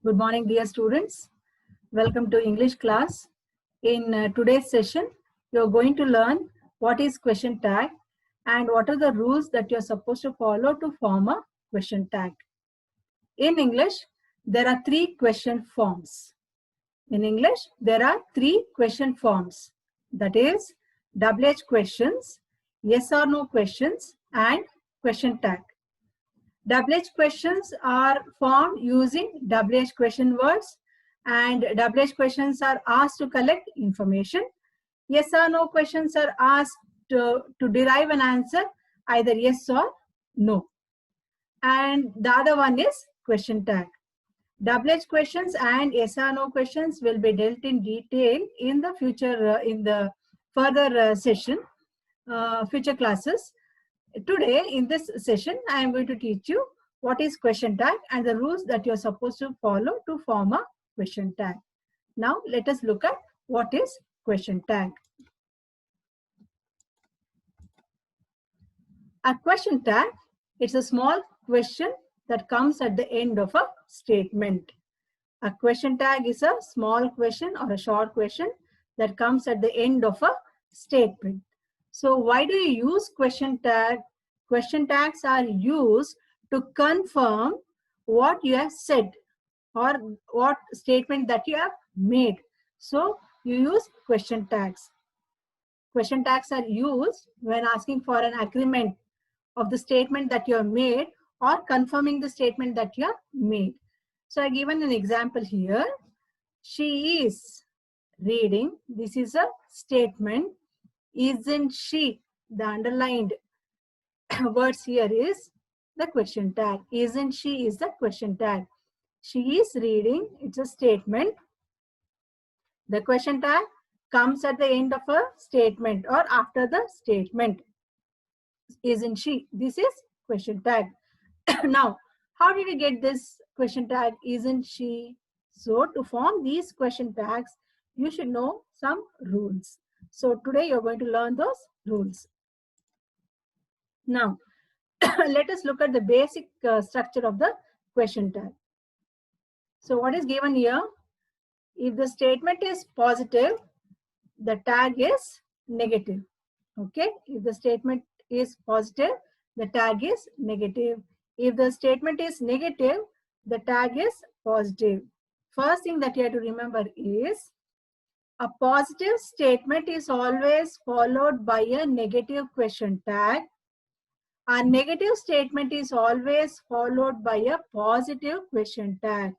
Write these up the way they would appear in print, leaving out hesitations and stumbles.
Good morning, dear students. Welcome to English class. In today's session, you're going to learn what is question tag and what are the rules that you're supposed to follow to form a question tag. In English, there are three question forms. In English, there are three question forms. That is WH questions, yes or no questions, and question tag. WH questions are formed using WH question words, and WH questions are asked to collect information. Yes or no questions are asked to derive an answer, either yes or no. And the other one is question tag. WH questions and yes or no questions will be dealt in detail in the future, in the further session, future classes. Today, in this session, I am going to teach you what is question tag and the rules that you are supposed to follow to form a question tag. Now, let us look at what is question tag. A question tag, it's a small question that comes at the end of a statement. A question tag is a small question or a short question that comes at the end of a statement. So why do you use question tag? Question tags are used to confirm what you have said or what statement that you have made. So you use question tags. Question tags are used when asking for an agreement of the statement that you have made or confirming the statement that you have made. So I given an example here. She is reading. This is a statement. Isn't she? The underlined words here is the question tag. Isn't she is the question tag. She is reading. It's a statement. The question tag comes at the end of a statement or after the statement. Isn't she? This is question tag. Now, how did you get this question tag? Isn't she? So to form these question tags, you should know some rules. So today you're going to learn those rules. Now, let us look at the basic structure of the question tag. So what is given here? If the statement is positive, the tag is negative. Okay. If the statement is positive, the tag is negative. If the statement is negative, the tag is positive. First thing that you have to remember is a positive statement is always followed by a negative question tag. A negative statement is always followed by a positive question tag.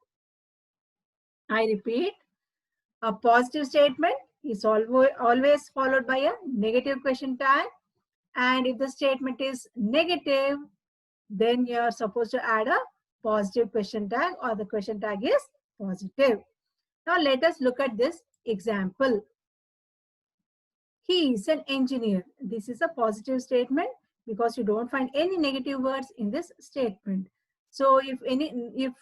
I repeat, a positive statement is always followed by a negative question tag. And if the statement is negative, then you are supposed to add a positive question tag or the question tag is positive. Now let us look at this example. He is an engineer. This is a positive statement because you don't find any negative words in this statement. So if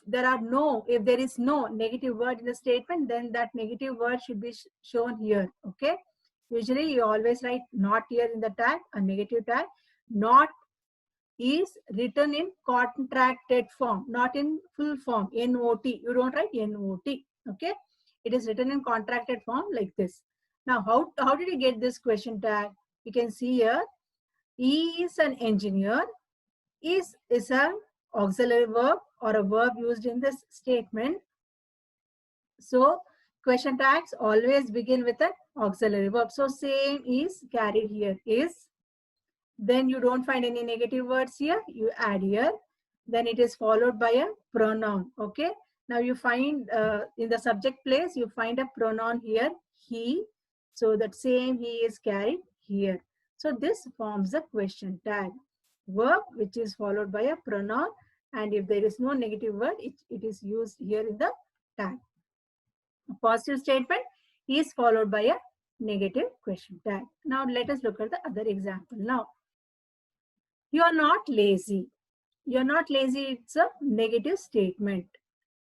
there is no negative word in the statement, then that negative word should be shown here. Okay. Usually you always write not here in the tag, a negative tag. Not is written in contracted form, not in full form, N-O-T. You don't write N-O-T, okay? It is written in contracted form like this. Now, how did you get this question tag? You can see here, he is an engineer. Is an auxiliary verb or a verb used in this statement. So, question tags always begin with an auxiliary verb. So, same is carried here, is. Then you don't find any negative words here, you add here. Then it is followed by a pronoun, okay? Now you find in the subject place, you find a pronoun here, he. So that same he is carried here. So this forms a question tag. Verb which is followed by a pronoun, and if there is no negative word, it is used here in the tag. A positive statement is followed by a negative question tag. Now let us look at the other example now. You are not lazy. You are not lazy, it's a negative statement.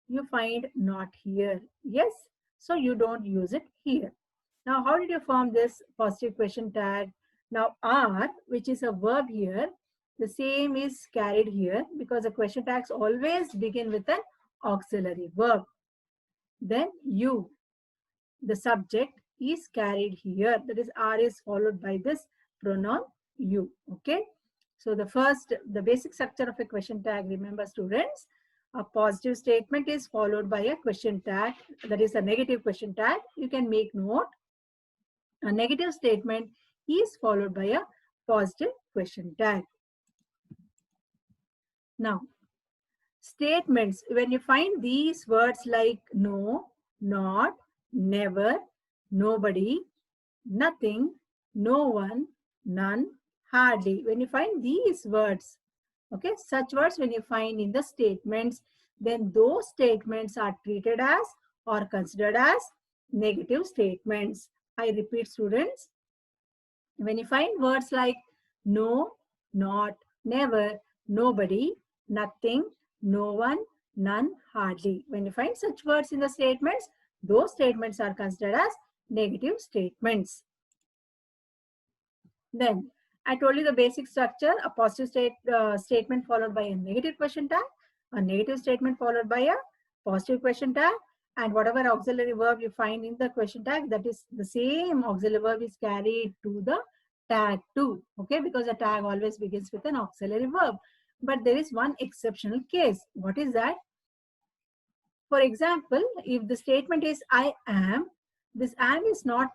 You find not here. Yes, so you don't use it here. Now, how did you form this positive question tag? Now, are, which is a verb here, the same is carried here because the question tags always begin with an auxiliary verb. then you. The subject is carried here. That is, are is followed by this pronoun you. Okay. So the basic structure of a question tag, remember students, a positive statement is followed by a question tag. That is a negative question tag. You can make note. A negative statement is followed by a positive question tag. Now, statements, when you find these words like no, not, never, nobody, nothing, no one, none, hardly. When you find these words, okay, such words when you find in the statements, then those statements are treated as or considered as negative statements. I repeat, students, when you find words like no, not, never, nobody, nothing, no one, none, hardly. When you find such words in the statements, those statements are considered as negative statements. Then I told you the basic structure: a positive statement followed by a negative question tag, a negative statement followed by a positive question tag, and whatever auxiliary verb you find in the question tag, that is the same auxiliary verb is carried to the tag too. Okay, because the tag always begins with an auxiliary verb. But there is one exceptional case. What is that? For example, if the statement is I am, this am is not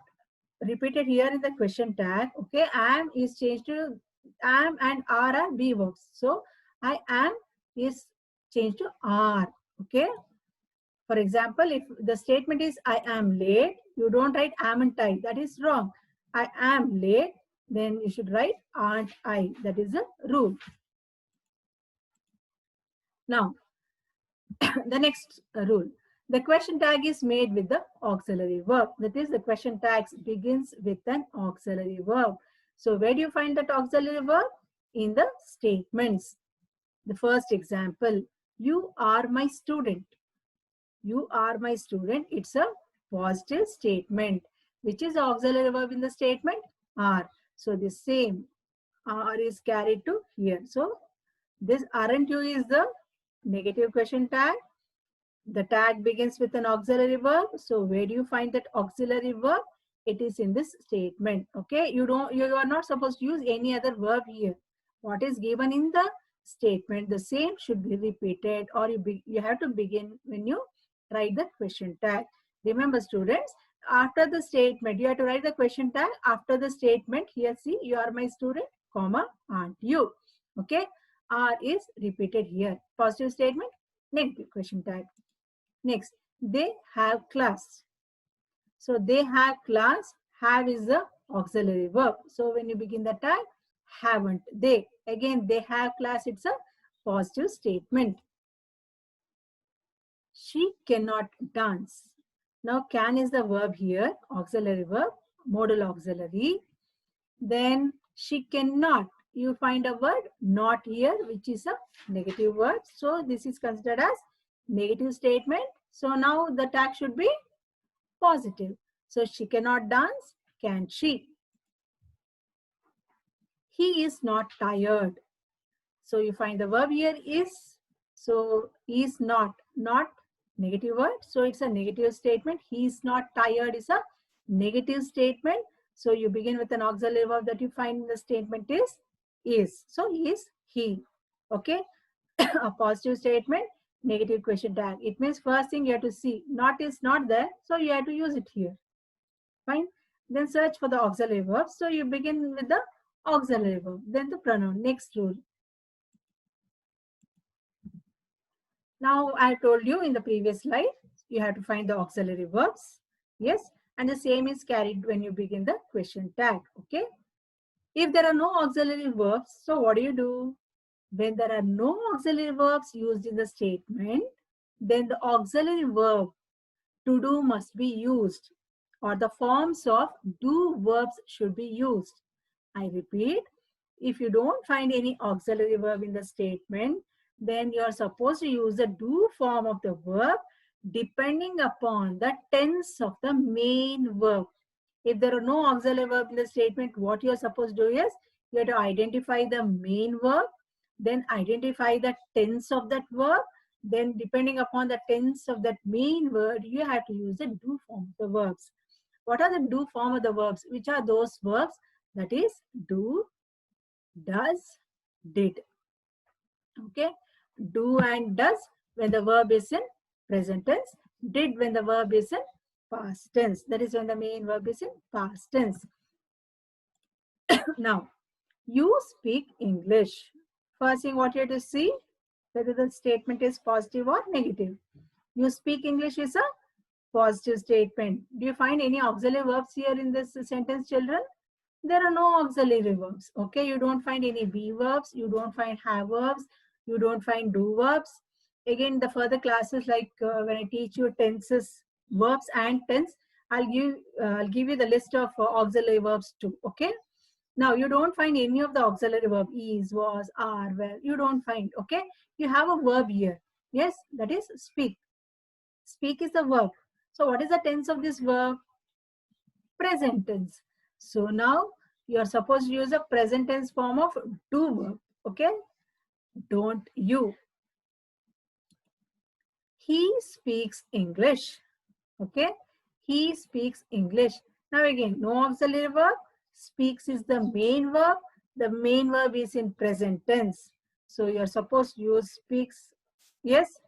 repeated here in the question tag. Okay, am is changed to am and are be verbs. So I am is changed to are. Okay. For example, if the statement is I am late, you don't write am and I. That is wrong. I am late, then you should write aren't I. That is the rule. Now, the next rule. The question tag is made with the auxiliary verb. That is, the question tag begins with an auxiliary verb. So where do you find that auxiliary verb? In the statements. The first example, you are my student. You are my student. It's a positive statement. Which is the auxiliary verb in the statement? Are. So the same are is carried to here. So this aren't you is the negative question tag. The tag begins with an auxiliary verb. So where do you find that auxiliary verb? It is in this statement. Okay, you are not supposed to use any other verb here. What is given in the statement, the same should be repeated, or you have to begin when you write the question tag. Remember, students, after the statement you have to write the question tag after the statement. Here, see, you are my student, comma, aren't you? Okay, are is repeated here. Positive statement, negative question tag. Next, they have class. So they have class. Have is the auxiliary verb. So when you begin the tag, haven't they. Again, they have class. It's a positive statement. She cannot dance. Now can is the verb here, auxiliary verb, modal auxiliary. Then she cannot. You find a word not here, which is a negative word. So this is considered as negative statement. So now the tag should be positive. So she cannot dance, can she? He is not tired. So you find the verb here is. So is not negative word. So it's a negative statement. He is not tired is a negative statement. So you begin with an auxiliary verb that you find in the statement is. So is he. Okay. A positive statement, negative question tag. It means first thing you have to see, not is not there, so you have to use it here. Fine. Then search for the auxiliary verb. So you begin with the auxiliary verb, then the pronoun. Next rule. Now I told you in the previous slide, you have to find the auxiliary verbs. Yes. And the same is carried when you begin the question tag. Okay. If there are no auxiliary verbs, so what do? When there are no auxiliary verbs used in the statement, then the auxiliary verb to do must be used, or the forms of do verbs should be used. I repeat, if you don't find any auxiliary verb in the statement, then you are supposed to use the do form of the verb depending upon the tense of the main verb. If there are no auxiliary verb in the statement, what you are supposed to do is you have to identify the main verb, then identify the tense of that verb, then depending upon the tense of that main word, you have to use the do form of the verbs. What are the do form of the verbs? Which are those verbs? That is do, does, did. Okay, do and does when the verb is in present tense, did when the verb is in past tense. That is when the main verb is in past tense. Now, you speak English. First thing what you have to see, whether the statement is positive or negative. You speak English is a positive statement. Do you find any auxiliary verbs here in this sentence, children? There are no auxiliary verbs. Okay, you don't find any be verbs, you don't find have verbs, you don't find do verbs. Again, the further classes, like when I teach you tenses, verbs and tense, I'll give you the list of auxiliary verbs too. Okay. Now you don't find any of the auxiliary verb is, was, are, were. You don't find. Okay. You have a verb here. Yes, that is speak. Speak is the verb. So what is the tense of this verb? Present tense. So now you are supposed to use a present tense form of do verb. Okay. Don't you. He speaks English. Okay. He speaks English. Now again, no auxiliary verb. Speaks is the main verb. The main verb is in present tense. So you are supposed to use speaks. Yes.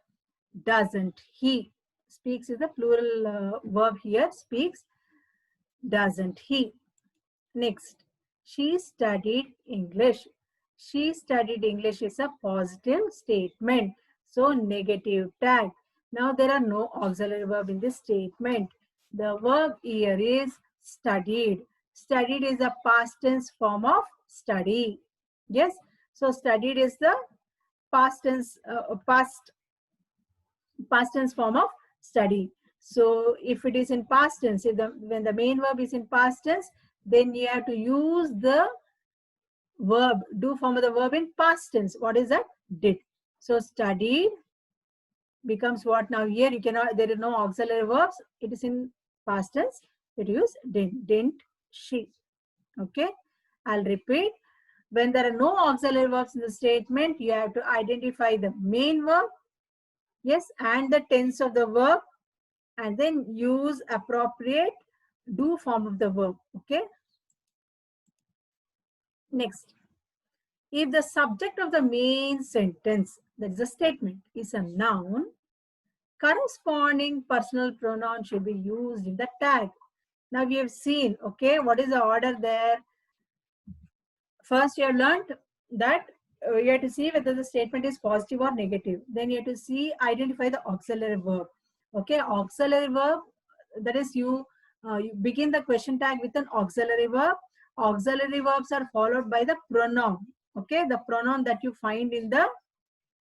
Doesn't he. Speaks is the plural verb here. Speaks. Doesn't he. Next. She studied English. She studied English is a positive statement. So negative tag. Now there are no auxiliary verb in this statement. The verb here is studied. Studied is a past tense form of study. Yes. So studied is the past tense past tense form of study. So if it is in past tense, when the main verb is in past tense, then you have to use the verb, do form of the verb in past tense. What is that? Did. So studied becomes what now? Here you cannot, there is no auxiliary verbs. It is in past tense. It use didn't she. Okay. I'll repeat. When there are no auxiliary verbs in the statement, you have to identify the main verb. Yes. And the tense of the verb. And then use appropriate do form of the verb. Okay. Next. If the subject of the main sentence, that is a statement, is a noun, corresponding personal pronoun should be used in the tag. Now we have seen, okay, what is the order there? First you have learned that you have to see whether the statement is positive or negative. Then you have to see, identify the auxiliary verb. Okay, auxiliary verb, that is you begin the question tag with an auxiliary verb. Auxiliary verbs are followed by the pronoun. Okay, the pronoun that you find in the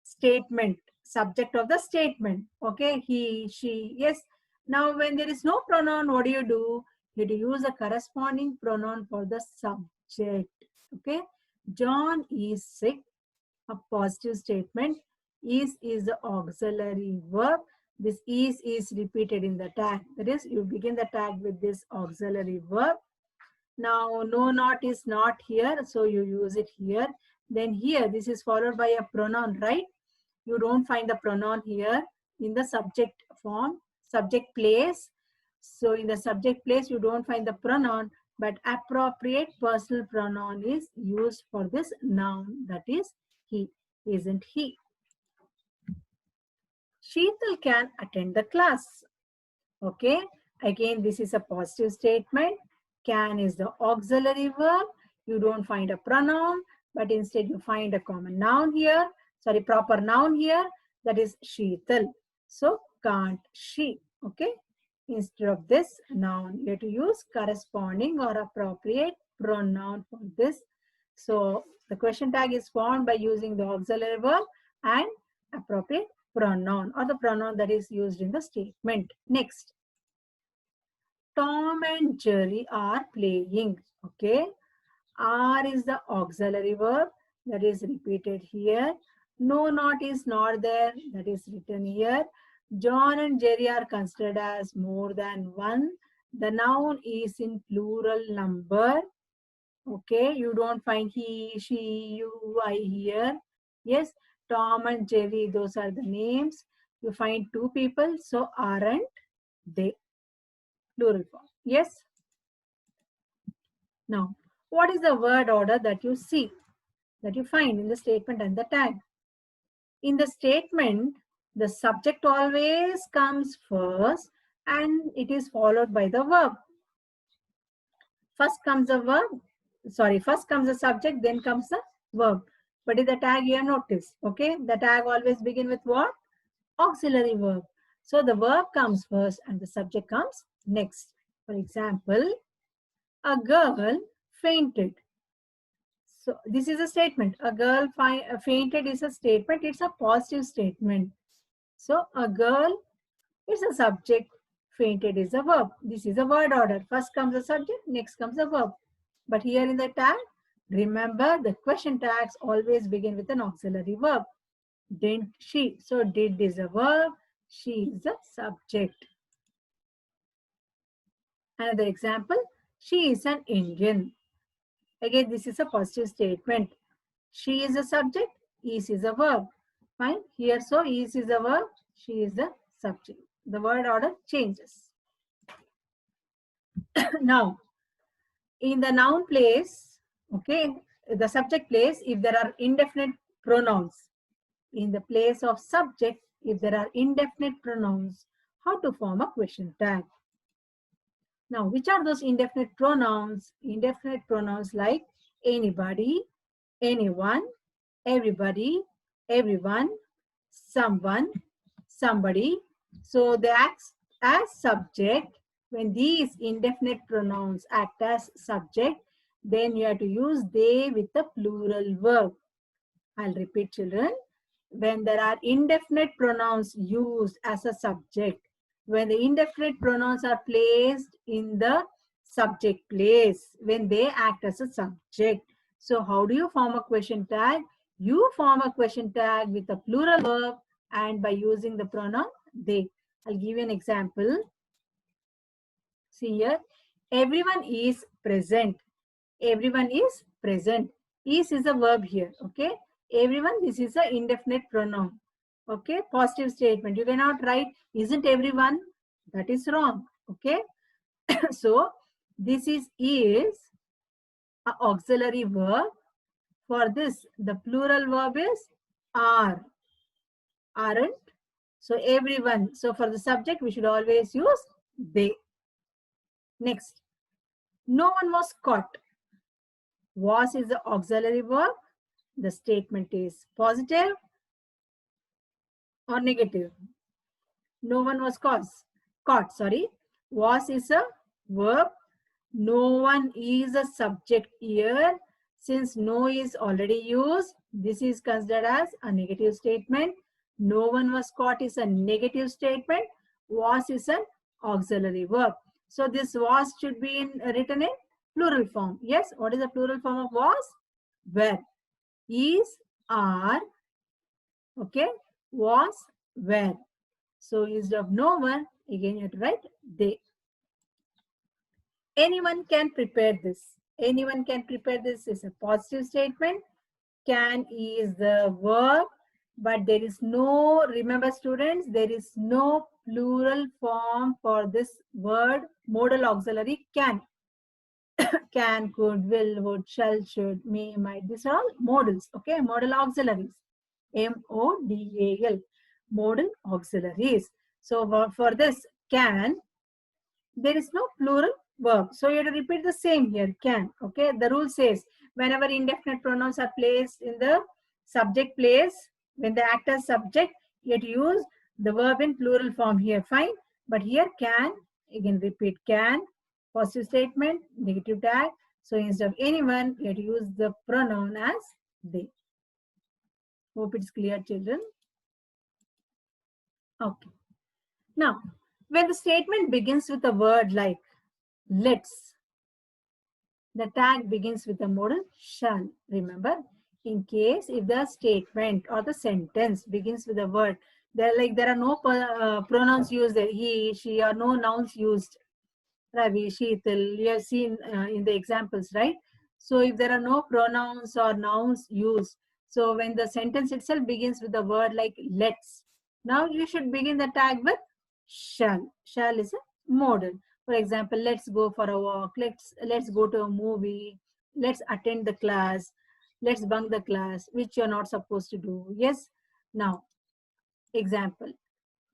statement, subject of the statement. Okay, he, she, yes. Now when there is no pronoun, what do? You have to use a corresponding pronoun for the subject. Okay, John is sick, a positive statement. Is the auxiliary verb. This is repeated in the tag. That is, you begin the tag with this auxiliary verb. Now, no, not is not here, so you use it here. Then here, this is followed by a pronoun, right? You don't find the pronoun here in the subject form, subject place. So in the subject place, you don't find the pronoun, but appropriate personal pronoun is used for this noun, that is he, isn't he? Sheetal can attend the class. Okay, again, this is a positive statement. Can is the auxiliary verb. You don't find a pronoun, but instead you find a common noun here. Sorry, proper noun here. That is Sheetal. So, can't she? Okay. Instead of this noun, you have to use corresponding or appropriate pronoun for this. So, the question tag is formed by using the auxiliary verb and appropriate pronoun or the pronoun that is used in the statement. Next. Tom and Jerry are playing. Okay. Are is the auxiliary verb that is repeated here. No, not is not there, that is written here. John and Jerry are considered as more than one. The noun is in plural number. Okay. You don't find he, she, you, I here. Yes. Tom and Jerry, those are the names. You find two people, so aren't they? Plural form. Yes? Now, what is the word order that you see, that you find in the statement and the tag? In the statement, the subject always comes first and it is followed by the verb. First comes the subject, then comes the verb. But in the tag you have noticed, okay? The tag always begin with what? Auxiliary verb. So the verb comes first and the subject comes next. For example, a girl fainted. So this is a statement. A girl fainted is a statement. It's a positive statement. So a girl is a subject. Fainted is a verb. This is a word order. First comes the subject, next comes the verb. But here in the tag, remember the question tags always begin with an auxiliary verb. Didn't she? So did is a verb. She is a subject. Another example, she is an Indian. Again, this is a positive statement. She is a subject, is a verb. Fine. Here, so is a verb, she is the subject. The word order changes. Now, in the noun place, okay, the subject place, if there are indefinite pronouns, in the place of subject, if there are indefinite pronouns, how to form a question tag? Now, which are those indefinite pronouns? Indefinite pronouns like anybody, anyone, everybody, everyone, someone, somebody. So they act as subject. When these indefinite pronouns act as subject, then you have to use they with the plural verb. I'll repeat, children. When there are indefinite pronouns used as a subject, when the indefinite pronouns are placed in the subject place, when they act as a subject. So how do you form a question tag? You form a question tag with a plural verb and by using the pronoun they. I'll give you an example. See here, everyone is present. Everyone is present. Is a verb here, okay? Everyone, this is an indefinite pronoun. Okay, positive statement. You cannot write, isn't everyone? That is wrong. Okay, so this is an auxiliary verb. For this, the plural verb is are, aren't. So everyone. So for the subject, we should always use they. Next, no one was caught. Was is the auxiliary verb. The statement is positive or negative. No one was caught, sorry. Was is a verb. No one is a subject here. Since no is already used, this is considered as a negative statement. No one was caught is a negative statement. Was is an auxiliary verb. So this was should be written in plural form. Yes, what is the plural form of was? Were. Is, are, okay, was, were. So instead of no one, again you have to write they. Anyone can prepare this. Anyone can prepare this is a positive statement. Can is the verb, but there is no, remember students, there is no plural form for this word, modal auxiliary can. Can, could, will, would, shall, should, may, might. These are all modals, okay? Modal auxiliaries. M-O-D-A-L. Modal auxiliaries. So for this can, there is no plural verb. So you have to repeat the same here, can. Okay, the rule says whenever indefinite pronouns are placed in the subject place, when they act as subject, you have to use the verb in plural form here, fine. But here can, again repeat can, positive statement, negative tag. So instead of anyone, you have to use the pronoun as they. Hope it's clear, children. Okay. Now, when the statement begins with a word like let's, the tag begins with the modal shall. Remember, in case if the statement or the sentence begins with a word, there are no pronouns used there, he, she, or no nouns used. Ravi, Sheetal, you have seen in the examples, right? So if there are no pronouns or nouns used, So when the sentence itself begins with the word like let's, now you should begin the tag with shall. Shall is a modal. For example, let's go for a walk, let's go to a movie, let's attend the class, let's bunk the class, which you're not supposed to do. Yes. Now, example,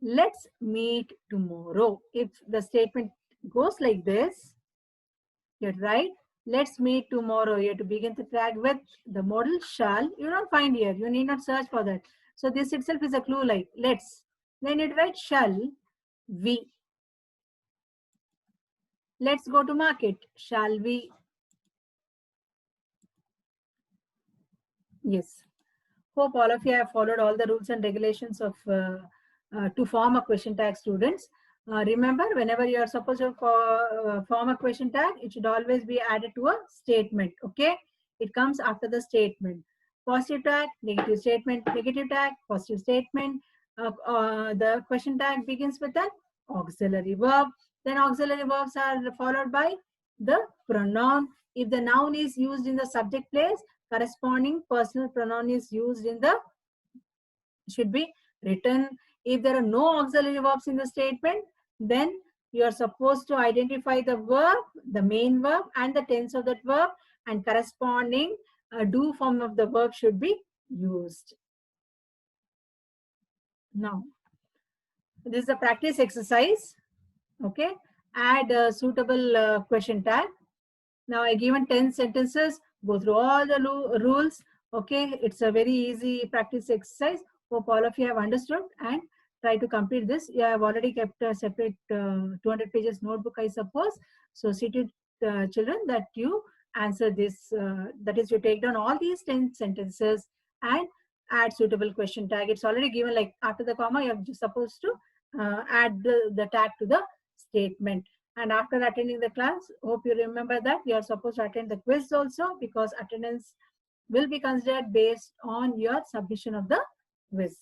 let's meet tomorrow. If the statement goes like this, you write, let's meet tomorrow. You have to begin the tag with the modal shall. You don't find here. You need not search for that. So this itself is a clue like let's. Then it write shall we. Let's go to market. Shall we? Yes. Hope all of you have followed all the rules and regulations of to form a question tag, students. Remember, whenever you are supposed to form a question tag, it should always be added to a statement. Okay, it comes after the statement. Positive tag, negative statement, negative tag, positive statement. The question tag begins with an auxiliary verb. Then auxiliary verbs are followed by the pronoun. If the noun is used in the subject place, corresponding personal pronoun is used in the should be written. If there are no auxiliary verbs in the statement, then you are supposed to identify the verb, the main verb, and the tense of that verb, and corresponding do form of the verb should be used. Now, this is a practice exercise. Okay, add a suitable question tag. Now I given 10 sentences, go through all the rules. Okay, it's a very easy practice exercise. Hope all of you have understood and try to complete this. You have already kept a separate 200 pages notebook, I suppose. So see to children that you answer this, that is you take down all these 10 sentences and add suitable question tag. It's already given like after the comma, you're supposed to add the tag to the statement. And after attending the class, hope you remember that you are supposed to attend the quiz also, because attendance will be considered based on your submission of the quiz.